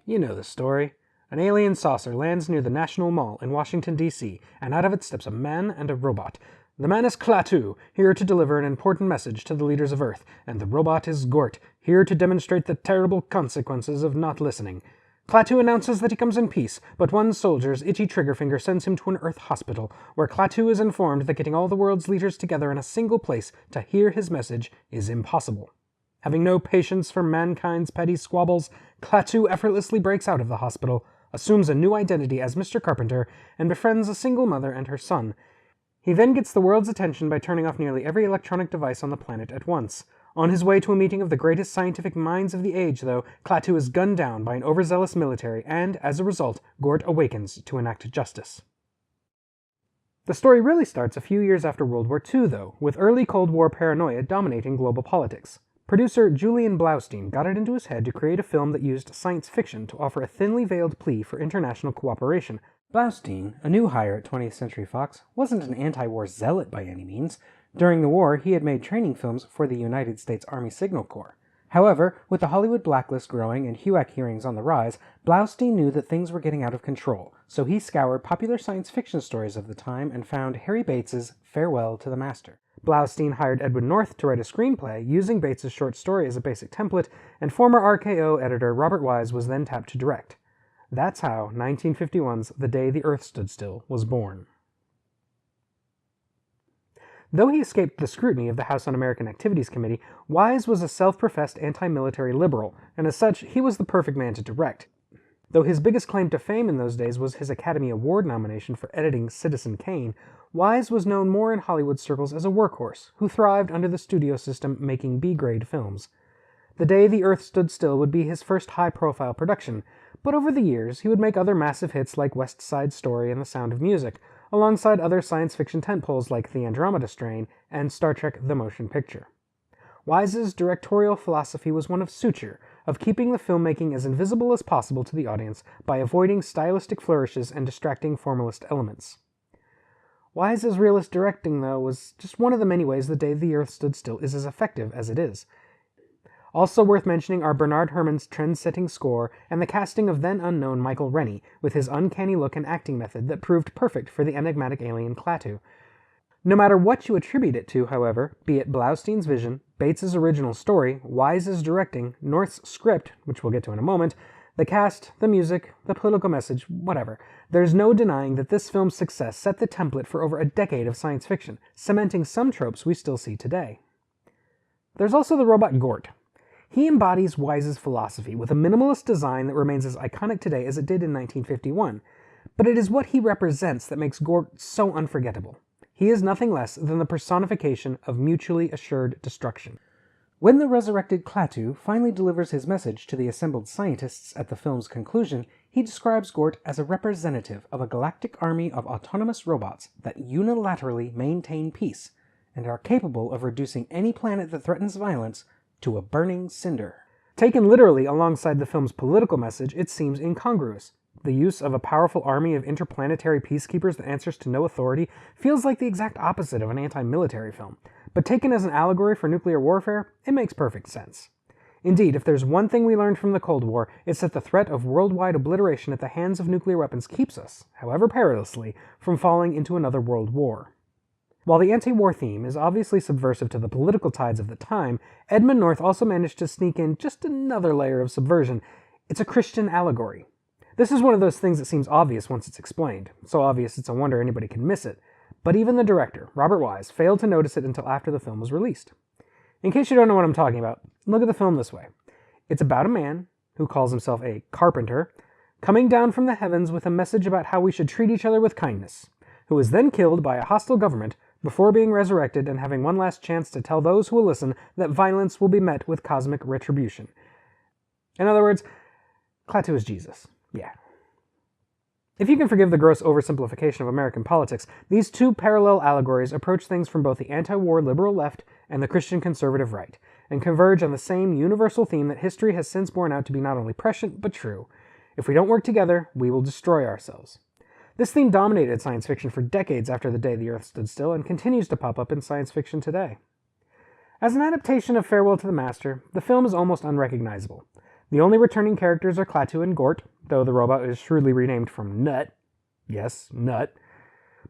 You know the story. An alien saucer lands near the National Mall in Washington, D.C., and out of it steps a man and a robot. The man is Klaatu, here to deliver an important message to the leaders of Earth, and the robot is Gort, here to demonstrate the terrible consequences of not listening. Klaatu announces that he comes in peace, but one soldier's itchy trigger finger sends him to an Earth hospital, where Klaatu is informed that getting all the world's leaders together in a single place to hear his message is impossible. Having no patience for mankind's petty squabbles, Klaatu effortlessly breaks out of the hospital, assumes a new identity as Mr. Carpenter, and befriends a single mother and her son. He then gets the world's attention by turning off nearly every electronic device on the planet at once. On his way to a meeting of the greatest scientific minds of the age, though, Klaatu is gunned down by an overzealous military, and, as a result, Gort awakens to enact justice. The story really starts a few years after World War II, though, with early Cold War paranoia dominating global politics. Producer Julian Blaustein got it into his head to create a film that used science fiction to offer a thinly veiled plea for international cooperation. Blaustein, a new hire at 20th Century Fox, wasn't an anti-war zealot by any means. During the war, he had made training films for the United States Army Signal Corps. However, with the Hollywood blacklist growing and HUAC hearings on the rise, Blaustein knew that things were getting out of control, so he scoured popular science fiction stories of the time and found Harry Bates's Farewell to the Master. Blaustein hired Edwin North to write a screenplay, using Bates's short story as a basic template, and former RKO editor Robert Wise was then tapped to direct. That's how 1951's The Day the Earth Stood Still was born. Though he escaped the scrutiny of the House Un-American Activities Committee, Wise was a self-professed anti-military liberal, and as such, he was the perfect man to direct. Though his biggest claim to fame in those days was his Academy Award nomination for editing Citizen Kane, Wise was known more in Hollywood circles as a workhorse, who thrived under the studio system making B-grade films. The Day the Earth Stood Still would be his first high-profile production, but over the years he would make other massive hits like West Side Story and The Sound of Music, alongside other science fiction tentpoles like The Andromeda Strain and Star Trek The Motion Picture. Wise's directorial philosophy was one of suture, of keeping the filmmaking as invisible as possible to the audience by avoiding stylistic flourishes and distracting formalist elements. Wise's realist directing, though, was just one of the many ways The Day the Earth Stood Still is as effective as it is. Also worth mentioning are Bernard Herrmann's trend-setting score and the casting of then-unknown Michael Rennie, with his uncanny look and acting method that proved perfect for the enigmatic alien Klaatu. No matter what you attribute it to, however, be it Blaustein's vision, Bates's original story, Wise's directing, North's script, which we'll get to in a moment, the cast, the music, the political message, whatever, there's no denying that this film's success set the template for over a decade of science fiction, cementing some tropes we still see today. There's also the robot Gort. He embodies Wise's philosophy with a minimalist design that remains as iconic today as it did in 1951, but it is what he represents that makes Gort so unforgettable. He is nothing less than the personification of mutually assured destruction. When the resurrected Klaatu finally delivers his message to the assembled scientists at the film's conclusion, he describes Gort as a representative of a galactic army of autonomous robots that unilaterally maintain peace and are capable of reducing any planet that threatens violence to a burning cinder. Taken literally alongside the film's political message, it seems incongruous. The use of a powerful army of interplanetary peacekeepers that answers to no authority feels like the exact opposite of an anti-military film, but taken as an allegory for nuclear warfare, it makes perfect sense. Indeed, if there's one thing we learned from the Cold War, it's that the threat of worldwide obliteration at the hands of nuclear weapons keeps us, however perilously, from falling into another world war. While the anti-war theme is obviously subversive to the political tides of the time, Edmund North also managed to sneak in just another layer of subversion. It's a Christian allegory. This is one of those things that seems obvious once it's explained, so obvious it's a wonder anybody can miss it. But even the director, Robert Wise, failed to notice it until after the film was released. In case you don't know what I'm talking about, look at the film this way. It's about a man, who calls himself a carpenter, coming down from the heavens with a message about how we should treat each other with kindness, who is then killed by a hostile government before being resurrected and having one last chance to tell those who will listen that violence will be met with cosmic retribution. In other words, Klaatu is Jesus. Yeah. If you can forgive the gross oversimplification of American politics, these two parallel allegories approach things from both the anti-war liberal left and the Christian conservative right, and converge on the same universal theme that history has since borne out to be not only prescient, but true. If we don't work together, we will destroy ourselves. This theme dominated science fiction for decades after The Day the Earth Stood Still, and continues to pop up in science fiction today. As an adaptation of Farewell to the Master, the film is almost unrecognizable. The only returning characters are Klaatu and Gort, though the robot is shrewdly renamed from Nut. Yes, Nut.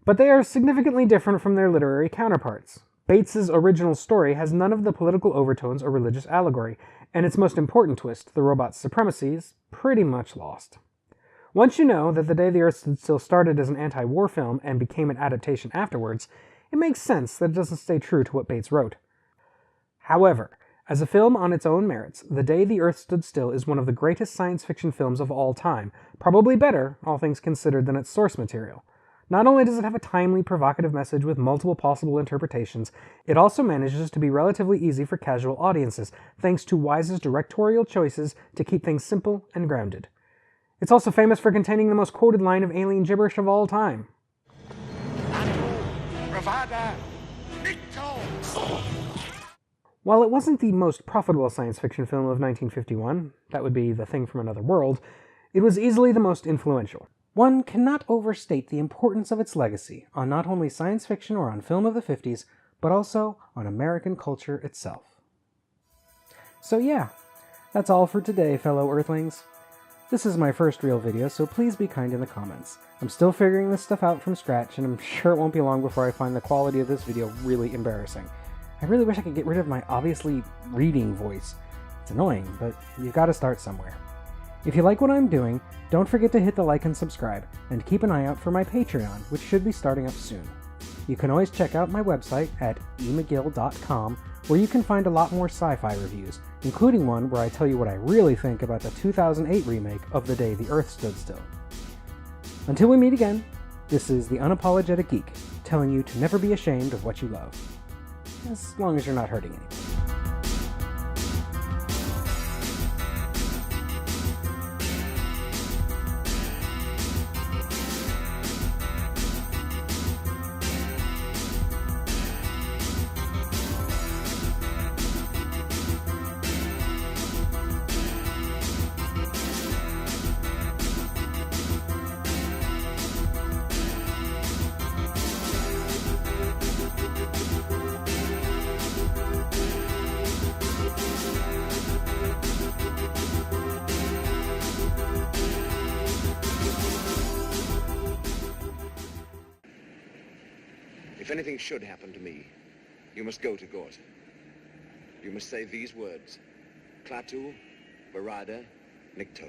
But they are significantly different from their literary counterparts. Bates's original story has none of the political overtones or religious allegory, and its most important twist, the robot's supremacy, is pretty much lost. Once you know that The Day the Earth Stood Still started as an anti-war film and became an adaptation afterwards, it makes sense that it doesn't stay true to what Bates wrote. However, as a film on its own merits, The Day the Earth Stood Still is one of the greatest science fiction films of all time, probably better, all things considered, than its source material. Not only does it have a timely, provocative message with multiple possible interpretations, it also manages to be relatively easy for casual audiences, thanks to Wise's directorial choices to keep things simple and grounded. It's also famous for containing the most quoted line of alien gibberish of all time. While it wasn't the most profitable science fiction film of 1951, that would be The Thing from Another World, it was easily the most influential. One cannot overstate the importance of its legacy on not only science fiction or on film of the 50s, but also on American culture itself. So yeah, that's all for today, fellow Earthlings. This is my first real video, so please be kind in the comments. I'm still figuring this stuff out from scratch, and I'm sure it won't be long before I find the quality of this video really embarrassing. I really wish I could get rid of my obviously reading voice. It's annoying, but you've got to start somewhere. If you like what I'm doing, don't forget to hit the like and subscribe, and keep an eye out for my Patreon, which should be starting up soon. You can always check out my website at emcgill.com, where you can find a lot more sci-fi reviews, including one where I tell you what I really think about the 2008 remake of The Day the Earth Stood Still. Until we meet again, this is the Unapologetic Geek, telling you to never be ashamed of what you love. As long as you're not hurting anyone. If anything should happen to me, you must go to Gort. You must say these words: Klaatu, Barada, Nikto.